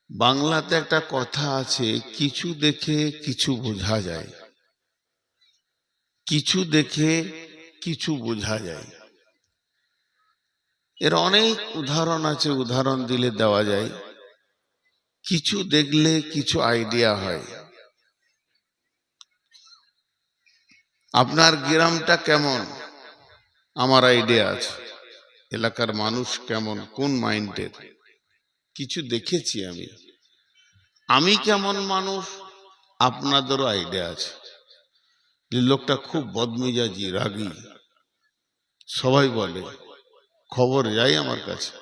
বাংলাতে একটা কথা আছে, কিছু দেখে কিছু বোঝা যায়। কিছু দেখে কিছু বোঝা যায়। এর অনেক উদাহরণ আছে, উদাহরণ দিলে দেওয়া যায়। কিছু দেখলে কিছু আইডিয়া হয়। আপনার গ্রামটা কেমন আমার আইডিয়া আছে, এলাকার মানুষ কেমন, কোন মাইন্ডের, কিছু দেখেছি আমি। আমি কেমন মানুষ আপনাদেরও আইডিয়া আছে। যে লোকটা খুব বদমেজাজি, রাগী, সবাই বলে, খবর যায় আমার কাছে।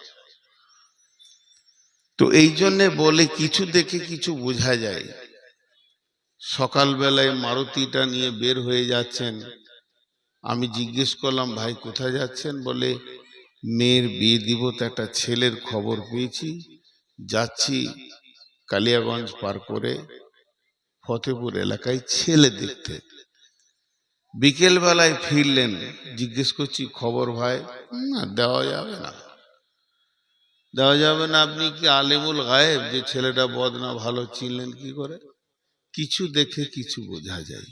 তো এই জন্যে বলে কিছু দেখে কিছু বোঝা যায়। সকালবেলায় মারুতিটা নিয়ে বের হয়ে যাচ্ছেন। আমি জিজ্ঞেস করলাম, ভাই কোথায় যাচ্ছেন? বলে মেয়ের বিয়ে দিব, তো একটা ছেলের খবর পেয়েছি, যাচ্ছি কালিয়াগঞ্জ পার করে ফতেপুর এলাকায় ছেলে দেখতে। বিকেল বেলায় ফিরলেন, জিজ্ঞেস করছি খবর ভাই? না, দেওয়া যাবে না, দেওয়া যাবে না। আপনি কি আলেমুল গায়েব যে ছেলেটা বদ না ভালো চিনলেন কি করে? কিছু দেখে কিছু বোঝা যায়।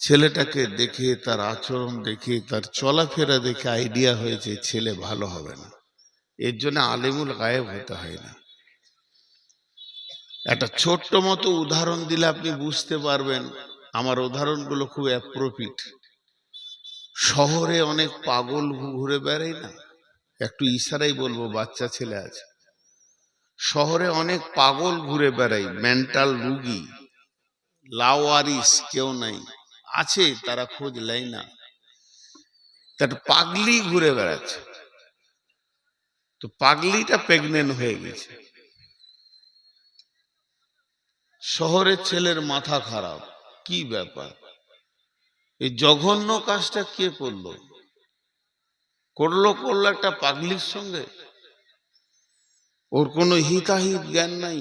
ছেলেটাকে দেখে, তার আচরণ দেখে, তার চলাফেরা দেখে আইডিয়া হয়েছে ছেলে ভালো হবে না। এর জন্য আলেমুল গায়েব হতে হয় না। একটা ছোট্ট মতো উদাহরণ দিলে আপনি বুঝতে পারবেন। আমার উদাহরণগুলো খুব অ্যাপ্রোপ্রিয়েট। শহরে অনেক পাগল ঘুরে বেড়ায় না, একটু ইশারাই বলবো, বাচ্চা ছেলে আছে শহরে, অনেক পাগল ঘুরে বেড়ায়, মেন্টাল রুগী, লাওয়ারিস কেউ নাই, আছে তারা খোঁজ নেয় না। তার পাগলি ঘুরে বেড়াচ্ছে। তো পাগলিটা প্রেগনেন্ট হয়ে গেছে। শহরের ছেলের মাথা খারাপ, কি ব্যাপার, এই জঘন্য কাজটা কে করলো? করলো একটা পাগলির সঙ্গে। ওর কোনো হিতাহিত জ্ঞান নাই।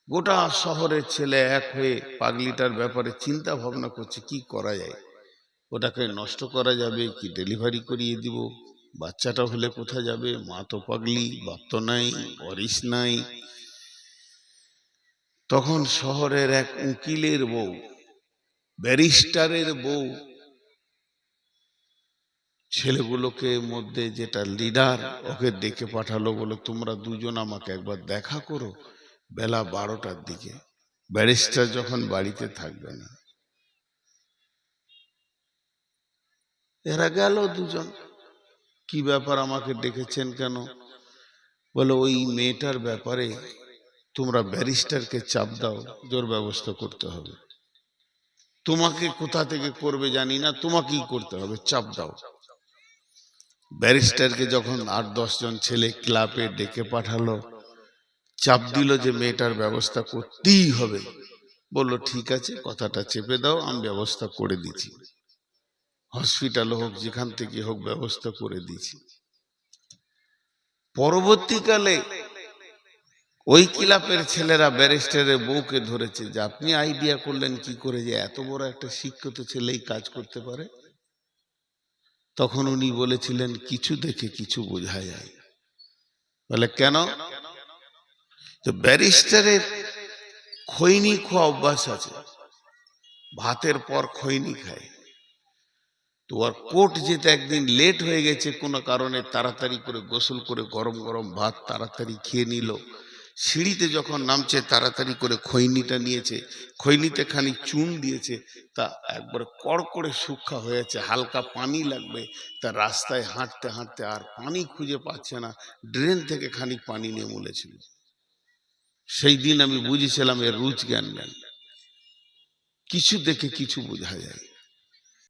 গোটা শহরের ছেলে এক হয়ে পাগলিটার ব্যাপারে চিন্তা ভাবনা করছে, কি করা যায়, ওটাকে নষ্ট করা যাবে কি ডেলিভারি করিয়ে দিব, বাচ্চাটা হলে কোথায় যাবে, মা তো পাগলি, বাপ তো নাই, ওয়ারিশ নাই। তখন শহরের এক উকিলের বউ, ব্যারিস্টারের বউ, ছেলেগুলোকে মধ্যে যেটা লিডার, ওকে ডেকে পাঠালো, বলে তোমরা দুজন আমাকে একবার দেখা করো বেলা 12টার দিকে। ব্যারিস্টার যখন বাড়িতে থাকবে না। এরা গেল দুজন। কি ব্যাপার, আমাকে ডেকেছেন কেন? বলে ওই মেয়েটার ব্যাপারে তোমরা ব্যারিস্টারকে চাপ দাও, জোর ব্যবস্থা করতে হবে। তোমাকে কোথা থেকে করবে জানি না, তোমাকেই করতে হবে, চাপ দাও। ব্যারিস্টারকে যখন 8-10 জন ছেলে ক্লাবে ডেকে পাঠালো, চাপ দিল যে মেয়েটার ব্যবস্থা করতেই হবে। বললো ঠিক আছে, কথাটা চেপে দাও, আমি ব্যবস্থা করে দিচ্ছি, হসপিটাল হোক যেখান থেকে হোক ব্যবস্থা করে দিচ্ছি। পরবর্তীকালে ওই ক্লাবের ছেলেরা ব্যারিস্টারের বউকে ধরেছে যে আপনি আইডিয়া করলেন কি করে যে এত বড় একটা শিক্ষিত ছেলেই কাজ করতে পারে? তখন উনি বলেছিলেন কিছু দেখে কিছু বোঝা যায়। বলে কেন? তো ব্যারিস্টারের খৈনি খাওয়া অভ্যাস আছে, ভাতের পর খৈনি খায়। তো আর কোর্ট যেতে একদিন লেট হয়ে গেছে কোনো কারণে, তাড়াতাড়ি করে গোসল করে গরম গরম ভাত তাড়াতাড়ি খেয়ে নিল। সিঁড়িতে যখন নামছে তাড়াতাড়ি করে খৈনিটা নিয়েছে, খৈনিতে খানিক চুন দিয়েছে, তা একবারে কড়কড়ে শুকনা হয়েছে, হালকা পানি লাগবে। তা রাস্তায় হাঁটতে হাঁটতে আর পানি খুঁজে পাচ্ছে না, ড্রেন থেকে খানিক পানি নিয়ে মুলেছিল। সেই দিন আমি বুঝেছিলাম এর রুচ জ্ঞান নেন। কিছু দেখে কিছু বোঝা যায়।